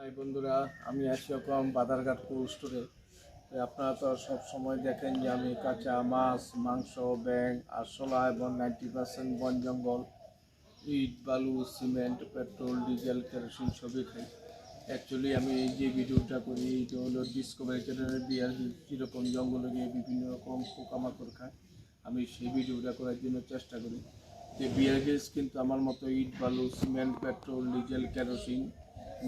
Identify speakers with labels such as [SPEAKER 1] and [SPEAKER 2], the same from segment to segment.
[SPEAKER 1] High বন্ধুরা, আমি আছি এখন বাদারঘাট কোল্ড স্টোরে। আপনারা তো সব সময় দেখেন যে আমি কাঁচা মাছ, মাংস, ব্যাং, আরশোলা এবং 90% বন জঙ্গল, ইট, বালু, সিমেন্ট, পেট্রোল, ডিজেল, কেরোসিন সবই খাই। অ্যাকচুয়ালি আমি এই যে ভিডিওটা করি এটা হলো ডিসকভারি চ্যানেলের বিয়ার কীরকম জঙ্গলে গিয়ে বিভিন্ন রকম পোকামাকড় খায়, আমি সেই ভিডিওটা করার জন্য চেষ্টা করি। যে বিয়ার গ্রিলস কিন্তু আমার মতো ইট, বালু, সিমেন্ট, পেট্রোল, ডিজেল, কেরোসিন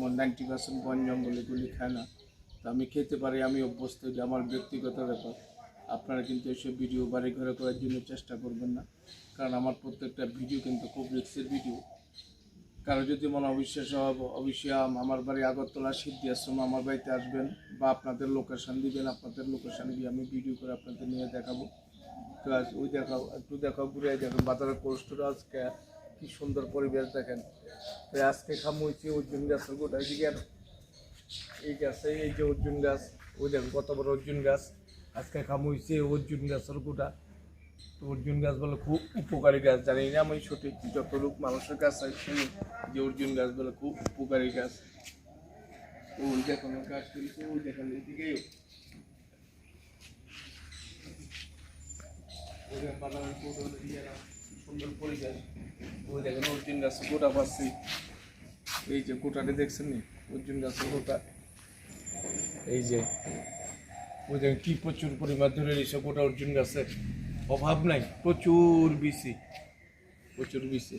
[SPEAKER 1] 90% বন জঙ্গল এগুলি খায় না। তো আমি খেতে পারি, আমি অভ্যস্ত, এটা আমার ব্যক্তিগত ব্যাপার। আপনারা কিন্তু এসব ভিডিও বাড়ি ঘরে করার জন্য চেষ্টা করবেন না, কারণ আমার প্রত্যেকটা ভিডিও কিন্তু খুব রিস্কের ভিডিও। কারো যদি মনে অবিশ্বাস অবশ্যই আমার বাড়ি আগরতলা সিদ্ধি আশ্রম, আমার বাড়িতে আসবেন বা আপনাদের লোকেশান দিবেন, আপনাদের লোকেশানে গিয়ে আমি ভিডিও করে আপনাদের নিয়ে দেখাবো। তো আজ ওই দেখাও, একটু দেখাও, ঘুরে দেখেন বাজারের কোল্ড স্টোরে আজকে কি সুন্দর পরিবেশ দেখেন। তো আজকে খামুইছি অর্জুন গাছের গোটা দিকে, এই গাছে এই যে অর্জুন গাছ, ওই দেখেন কত বড় অর্জুন গাছ। আজকে খামুইছি অর্জুন গাছের গোটা। তো অর্জুন গাছ বলে খুব উপকারী গাছ, জানি না আমি সঠিক, যতটুক মানুষের কাছ আছে যে অর্জুন গাছ বলে খুব উপকারী গাছ। ওই দেখুন গাছ তুলছে, ওই দেখেন এদিকেই সুন্দর পরিবেশ। ওই দেখেন অর্জুন গাছের গোটা পাচ্ছি, এই যে গোটাটা দেখছেন নি অর্জুন গাছের গোটা, এই যে ওই দেখেন কি প্রচুর পরিমাণ ধরে রয়েছে গোটা অর্জুন গাছের, অভাব নাই, প্রচুর বিসি, প্রচুর বিসি।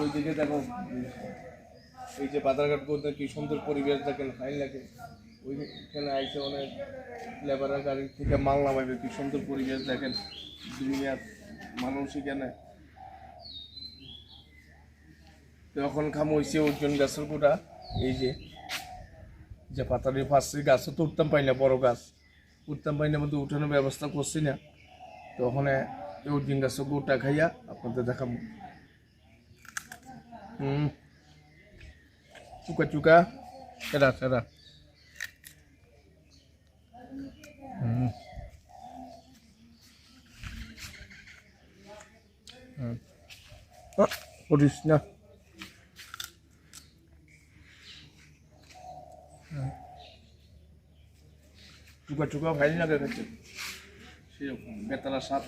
[SPEAKER 1] ওই দিকে দেখো এই যে বাদারঘাট করতে কি সুন্দর পরিবেশ দেখেন, ফাইন লাগে। ওইখানে আইসে অনেক লেবারের গাড়ি থেকে মাল নামাইবে, কি সুন্দর পরিবেশ দেখেন, দুনিয়ার মানুষ এখানে। তখন খামইছে অর্জুন গাছের গোটা, এই যে পাতারি ফাঁসি গাছও তো উঠতাম পাই না, বড় গাছ উঠতাম পাই না, মধ্যে উঠানোর ব্যবস্থা করছি না। তো ওখানে অর্জুন গাছের গোটা খাইয়া আপনাদের দেখাবো। চুকা চুকা সেরা সেরা। করিস না, চুকা চুকা ভাই লাগে খেতে, সেরকম বেতালা স্বাদ।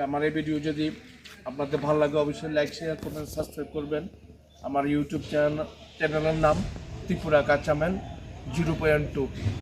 [SPEAKER 1] আমার এই ভিডিও যদি আপনাদের ভালো লাগে অবশ্যই লাইক, শেয়ার করবেন, সাবস্ক্রাইব করবেন। আমার ইউটিউব চ্যানেলের নাম ত্রিপুরা কাঁচাম্যান 0.2।